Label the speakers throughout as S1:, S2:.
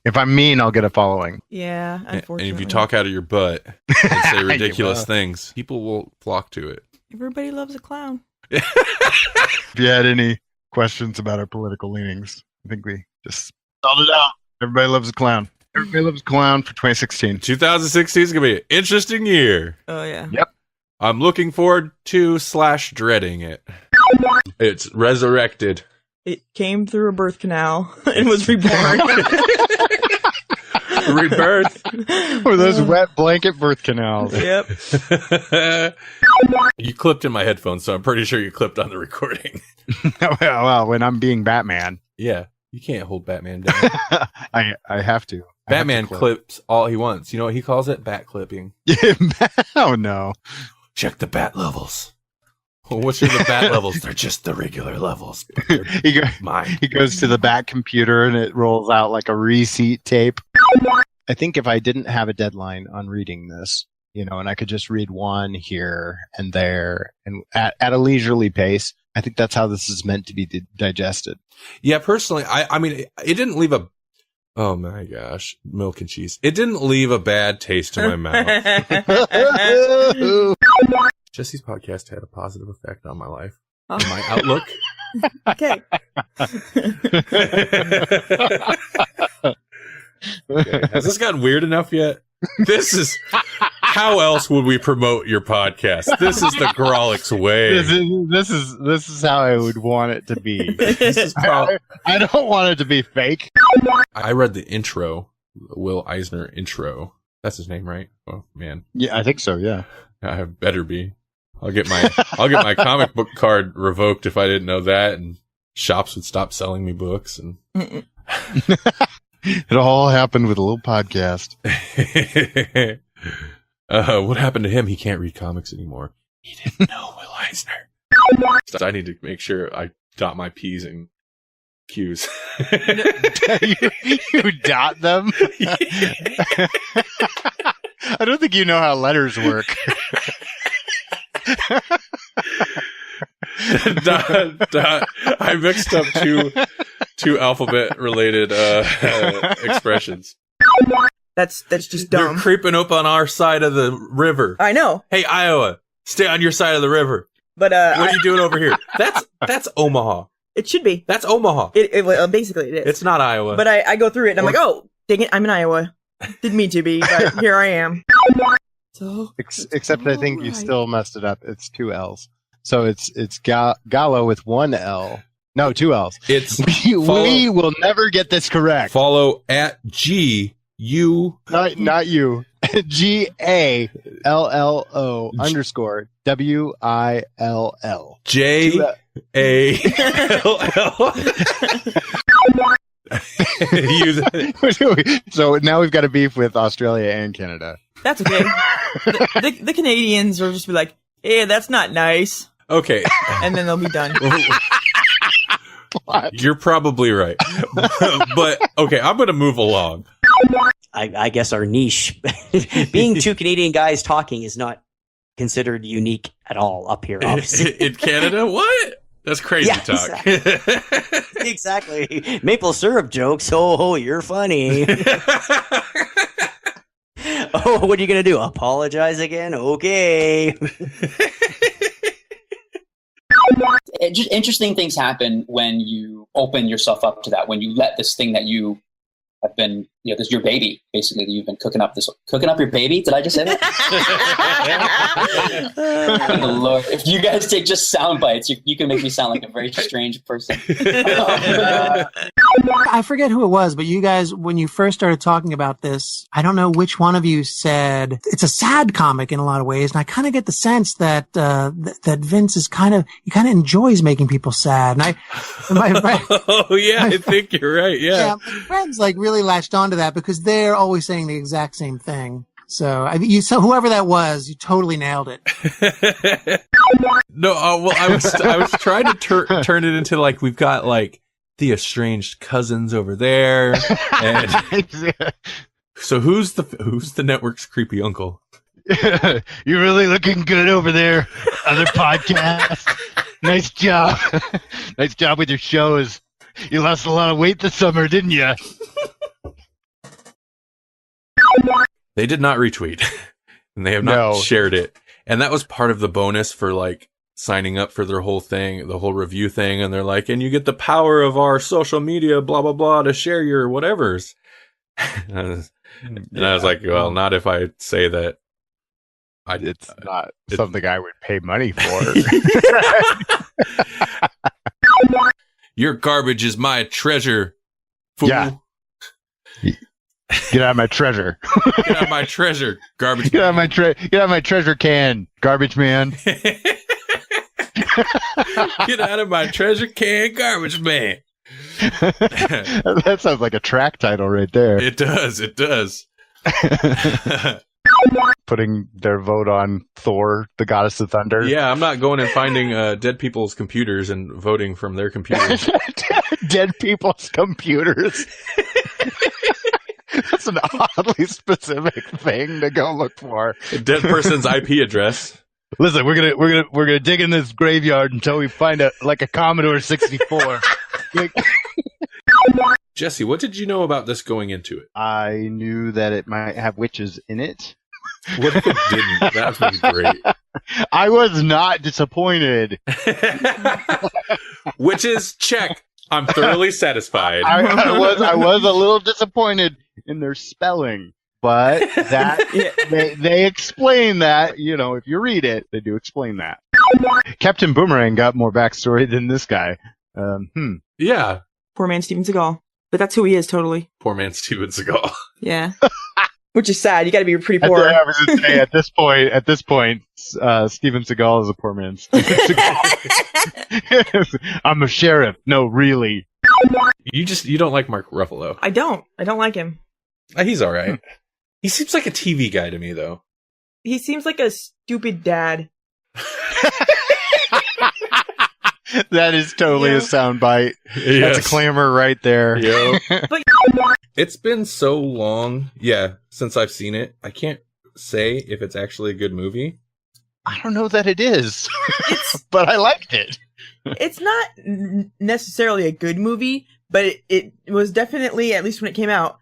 S1: If I'm mean, I'll get a following.
S2: Yeah, unfortunately.
S3: And if you talk out of your butt and say ridiculous things, people will flock to it.
S2: Everybody loves a clown.
S1: If you had any questions about our political leanings, I think we just spelled it out. Everybody loves a clown. Everybody loves a clown for 2016.
S3: 2016 is going to be an interesting year.
S2: Oh, yeah.
S1: Yep.
S3: I'm looking forward to / dreading it. It's resurrected.
S2: It came through a birth canal and was reborn.
S3: Rebirth.
S1: Or those wet blanket birth canals.
S2: Yep.
S3: You clipped in my headphones, so I'm pretty sure you clipped on the recording.
S1: well, when I'm being Batman.
S3: Yeah, you can't hold Batman down.
S1: I have to.
S3: Batman clips all he wants. You know what he calls it? Bat clipping.
S1: Oh, no.
S3: Check the bat levels. Well, what's the bat levels? They're just the regular levels. Mine.
S1: He goes to the bat computer and it rolls out like a receipt tape. I think if I didn't have a deadline on reading this, and I could just read one here and there and at a leisurely pace, I think that's how this is meant to be digested.
S3: Yeah, personally, I mean, it didn't leave a... Oh my gosh, milk and cheese. It didn't leave a bad taste in my mouth. Jesse's podcast had a positive effect on my life, on my outlook.
S2: Okay.
S3: Okay. Has this gotten weird enough yet? This is... How else would we promote your podcast? This is the Grawlix way.
S1: This is how I would want it to be. I don't want it to be fake.
S3: I read the intro, Will Eisner intro. That's his name, right? Oh man.
S1: Yeah, I think so. Yeah.
S3: I better be. I'll get my comic book card revoked if I didn't know that, and shops would stop selling me books. And
S1: it all happened with a little podcast.
S3: What happened to him? He can't read comics anymore. He didn't know Will Eisner. So I need to make sure I dot my P's and Q's.
S1: You dot them? I don't think you know how letters work.
S3: Dot. I mixed up two alphabet related expressions.
S2: That's just dumb.
S3: They're creeping up on our side of the river.
S2: I know.
S3: Hey, Iowa, stay on your side of the river.
S2: But
S3: what are you doing over here? That's Omaha.
S2: It should be.
S3: That's Omaha.
S2: Basically, it is.
S3: It's not Iowa.
S2: But I go through it and I'm like, oh, dang it, I'm in Iowa. Didn't mean to be, but here I am. So,
S1: except I think you still messed it up. It's 2 L's. So it's Gallo with 1 L. No, 2 L's. We will never get this correct.
S3: Follow at G.
S1: Not you. GALLO _WILL. JALL. So now we've got a beef with Australia and Canada.
S2: That's okay. the Canadians will just be like, hey, that's not nice.
S3: Okay.
S2: And then they'll be done.
S1: What?
S3: You're probably right. But, okay, I'm going to move along.
S4: I guess our niche, being 2 Canadian guys talking, is not considered unique at all up here, obviously.
S3: In Canada? What? That's crazy talk.
S4: Exactly. Maple syrup jokes. Oh, you're funny. Oh, what are you going to do? Apologize again? Okay.
S5: Just interesting things happen when you open yourself up to that, when you let this thing that you have been, this is your baby, basically, that you've been cooking up your baby. Did I just say that? Oh, Lord. If you guys take just sound bites, you can make me sound like a very strange person.
S6: I forget who it was, but you guys, when you first started talking about this, I don't know which one of you said it's a sad comic in a lot of ways, and I kind of get the sense that that Vince is kind of enjoys making people sad. And
S3: I think you're right. Yeah,
S6: my friends really latched onto that because they're always saying the exact same thing. So so whoever that was, you totally nailed it.
S3: No, well, I was trying to turn it into we've got the estranged cousins over there, and so who's the network's creepy uncle?
S1: You're really looking good over there. Other podcast. Nice job. Nice job with your shows. You lost a lot of weight this summer, didn't you?
S3: They did not retweet, and they have not shared it. And that was part of the bonus for like signing up for their whole thing, the whole review thing. And they're like, and you get the power of our social media, blah, blah, blah, to share your whatevers. And I was like, well, not if I say that.
S1: It's not something I would pay money for.
S3: Your garbage is my treasure, fool.
S1: Yeah. Get out of my treasure.
S3: Get out of my treasure, garbage.
S1: Get out of my treasure can, garbage man.
S3: Get out of my treasure can, garbage man.
S1: That sounds like a track title right there.
S3: It does. It does.
S1: Putting their vote on Thor, the goddess of thunder.
S3: Yeah, I'm not going and finding dead people's computers and voting from their computers.
S1: Dead people's computers. That's an oddly specific thing to go look for.
S3: A dead person's IP address.
S1: Listen, we're gonna dig in this graveyard until we find a Commodore 64.
S3: Jesse, what did you know about this going into it?
S1: I knew that it might have witches in it.
S3: What if it didn't? That would be great.
S1: I was not disappointed.
S3: Witches, check. I'm thoroughly satisfied.
S1: I was a little disappointed in their spelling, but that they explain that, you know, if you read it, they do explain that. Captain Boomerang got more backstory than this guy.
S3: Yeah.
S2: Poor man Steven Seagal. But that's who he is, totally.
S3: Poor man Steven Seagal.
S2: Yeah. Which is sad. You got to be pretty poor.
S1: I was going to say, at this point, Steven Seagal is a poor man. I'm a sheriff. No, really.
S3: You don't like Mark Ruffalo.
S2: I don't like him.
S3: He's all right. He seems like a TV guy to me, though.
S2: He seems like a stupid dad.
S1: That is totally a soundbite. Yes. That's a clamor right there.
S3: Yep. But it's been so long, since I've seen it. I can't say if it's actually a good movie.
S1: I don't know that it is, but I liked it.
S2: It's not necessarily a good movie, but it was definitely, at least when it came out,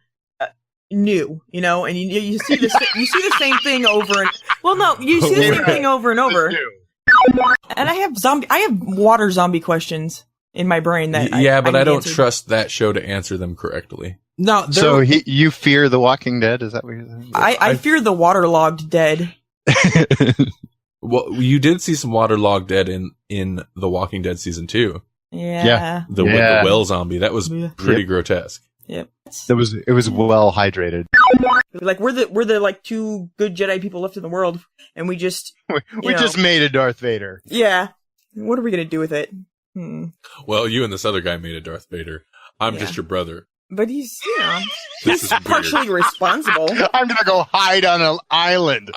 S2: new. You know, and you see the same thing over and you see the same thing over and over. And I have water zombie questions in my brain that
S3: I don't trust that show to answer them correctly. No,
S1: so you fear The Walking Dead? Is that what you're saying?
S2: I fear the waterlogged dead.
S3: Well, you did see some waterlogged dead in The Walking Dead season 2.
S2: Yeah.
S3: With the well zombie. That was pretty grotesque.
S2: Yep.
S1: It was well hydrated.
S2: Like we're the like two good Jedi people left in the world, and we just
S1: just made a Darth Vader.
S2: Yeah. What are we gonna do with it?
S3: Well, you and this other guy made a Darth Vader. I'm just your brother.
S2: But he's he's partially responsible.
S1: I'm gonna go hide on an island.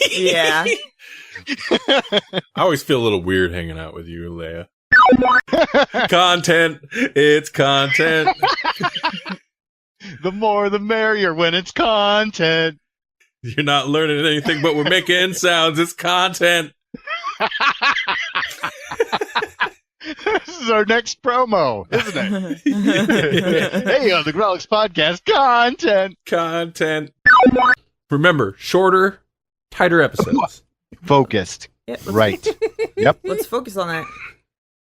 S2: Yeah.
S3: I always feel a little weird hanging out with you, Leia. Content. It's content.
S1: The more the merrier when it's content.
S3: You're not learning anything, but we're making sounds. It's content.
S1: This is our next promo, isn't it? Hey, on the Grawlix Podcast, content.
S3: Remember, shorter, tighter episodes.
S1: Focused.
S2: Yeah,
S1: right. Yep.
S2: Let's focus on that.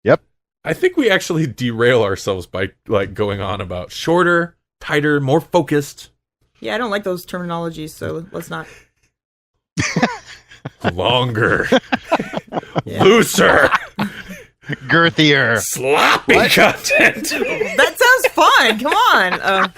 S1: Yep.
S3: I think we actually derail ourselves by like going on about shorter, tighter, more focused.
S2: Yeah, I don't like those terminologies, so let's not.
S3: Longer. Looser.
S1: Girthier.
S3: Sloppy content.
S2: That sounds fun. Come on.